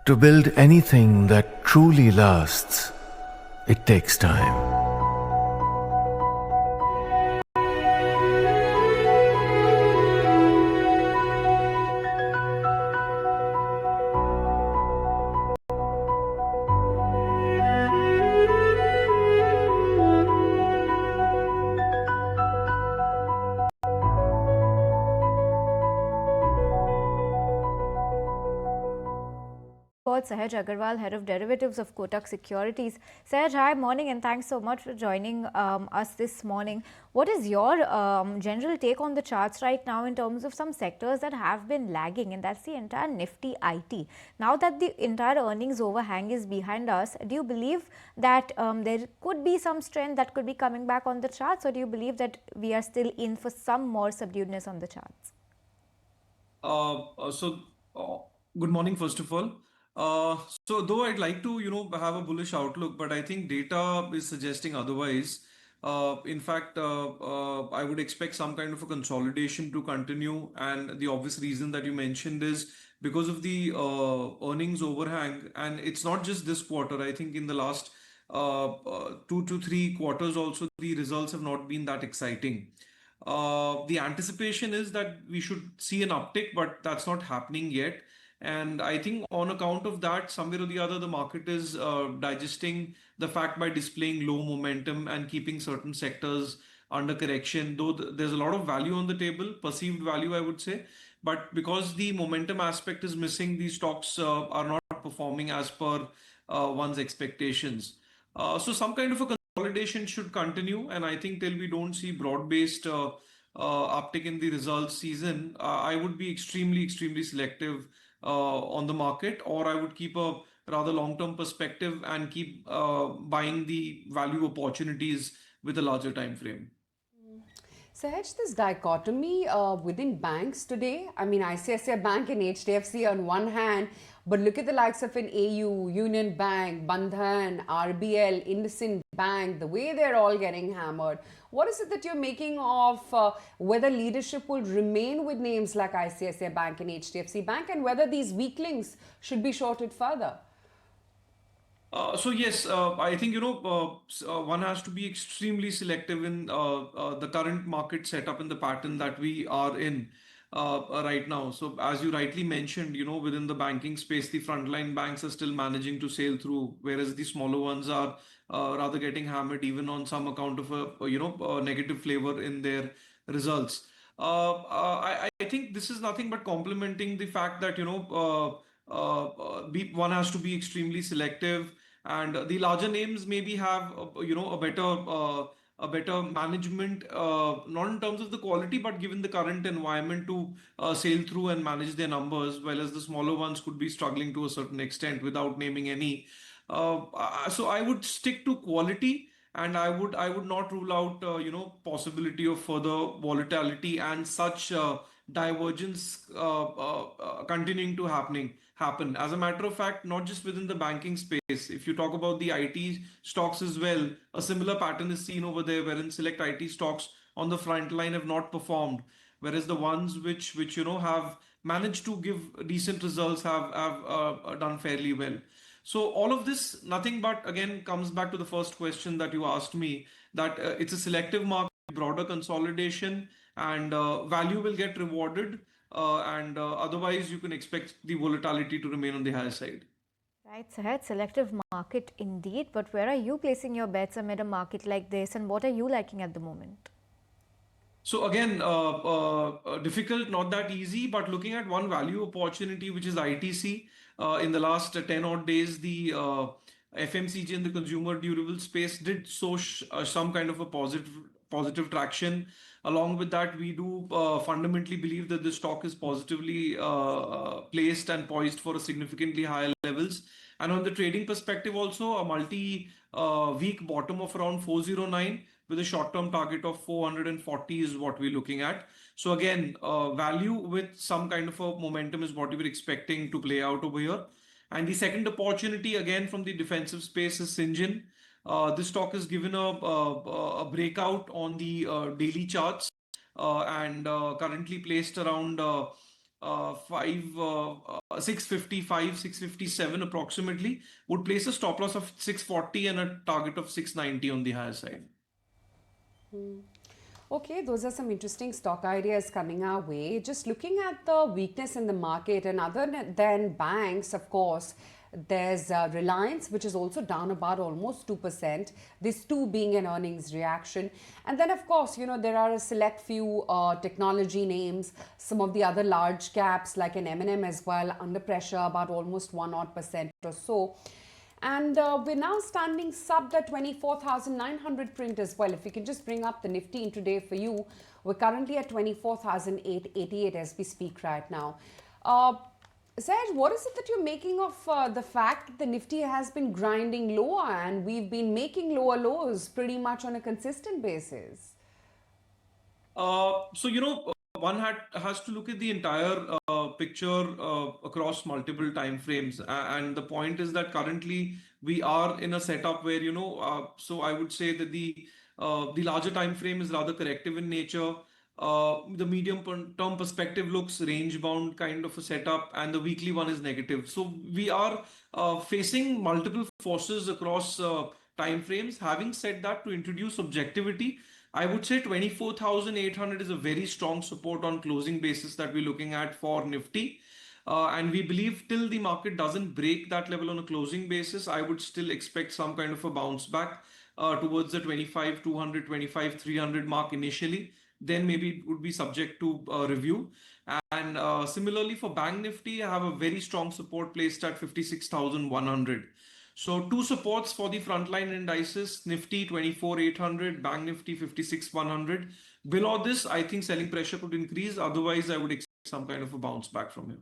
To build anything that truly lasts, it takes time. Sahaj Agarwal, Head of Derivatives of Kotak Securities. Sahaj, hi, morning, and thanks so much for joining us this morning. What is your general take on the charts right now in terms of some sectors that have been lagging, and that's the entire Nifty IT? Now that the entire earnings overhang is behind us, do you believe that there could be some strength that could be coming back on the charts, or do you believe that we are still in for some more subduedness on the charts? Uh, so, uh, Good morning, first of all. So though I'd like to, have a bullish outlook, but I think data is suggesting otherwise. In fact, I would expect some kind of a consolidation to continue, and the obvious reason that you mentioned is because of the earnings overhang, and it's not just this quarter. I think in the last 2 to 3 quarters also, the results have not been that exciting. The anticipation is that we should see an uptick, but that's not happening yet. And I think on account of that, somewhere or the other, the market is digesting the fact by displaying low momentum and keeping certain sectors under correction. Though there's a lot of value on the table, perceived value, I would say. But because the momentum aspect is missing, these stocks are not performing as per one's expectations. So some kind of a consolidation should continue, and I think till we don't see broad-based uptick in the results season, I would be extremely selective on the market, or I would keep a rather long-term perspective and keep buying the value opportunities with a larger time frame. Sahaj, this dichotomy within banks today, I mean, ICICI Bank and HDFC on one hand, but look at the likes of an AU, Union Bank, Bandhan, RBL, IndusInd Bank, the way they're all getting hammered. What is it that you're making of whether leadership will remain with names like ICICI Bank and HDFC Bank, and whether these weaklings should be shorted further? So yes, I think one has to be extremely selective in the current market setup and the pattern that we are in right now. So as you rightly mentioned, within the banking space, the frontline banks are still managing to sail through, whereas the smaller ones are rather getting hammered even on some account of a negative flavor in their results. I think this is nothing but complementing the fact that one has to be extremely selective, and the larger names maybe have a better management, not in terms of the quality, but given the current environment to sail through and manage their numbers, whereas the smaller ones could be struggling to a certain extent without naming any. So I would stick to quality, and I would not rule out possibility of further volatility and such divergence continuing to happen. As a matter of fact, not just within the banking space. If you talk about the IT stocks as well, a similar pattern is seen over there, wherein select IT stocks on the front line have not performed, whereas the ones which have managed to give decent results have done fairly well. So all of this, nothing but again comes back to the first question that you asked me, that it's a selective market, broader consolidation, and value will get rewarded, and otherwise you can expect the volatility to remain on the higher side. Right, Sahaj, selective market indeed, but where are you placing your bets amid a market like this, and what are you liking at the moment? So again, difficult, not that easy, but looking at one value opportunity, which is ITC, in the last 10 odd days, the FMCG and the consumer durable space did show some kind of a positive traction. Along with that, we do fundamentally believe that the stock is positively placed and poised for a significantly higher levels. And on the trading perspective, also a multi week bottom of around 409 with a short-term target of 440 is what we're looking at. So again, value with some kind of a momentum is what we were expecting to play out over here. And the second opportunity, again from the defensive space, is Syngin. This stock is given a breakout on the daily charts, and currently placed around 655, 657 approximately, would place a stop loss of 640 and a target of 690 on the higher side. Okay, those are some interesting stock ideas coming our way. Just looking at the weakness in the market, and other than banks, of course, there's Reliance, which is also down about almost 2%. This too being an earnings reaction. And then, of course, there are a select few technology names, some of the other large caps like an M&M as well, under pressure about almost 1% or so. And we're now standing sub the 24,900 print as well. If we can just bring up the Nifty intraday for you, we're currently at 24,888 as we speak right now. Sahaj, what is it that you're making of the fact that the Nifty has been grinding lower and we've been making lower lows pretty much on a consistent basis? One has to look at the entire picture across multiple time frames, and the point is that currently we are in a setup where so I would say that the larger time frame is rather corrective in nature. The medium term perspective looks range bound kind of a setup, and the weekly one is negative. So we are facing multiple forces across time frames. Having said that, to introduce objectivity, I would say 24,800 is a very strong support on closing basis that we're looking at for Nifty. And we believe till the market doesn't break that level on a closing basis, I would still expect some kind of a bounce back towards the 25,200, 25,300 mark initially. Then maybe it would be subject to review. And similarly for Bank Nifty, I have a very strong support placed at 56,100. So two supports for the frontline indices, Nifty 24,800, Bank Nifty 56,100. Below this, I think selling pressure could increase. Otherwise, I would expect some kind of a bounce back from here.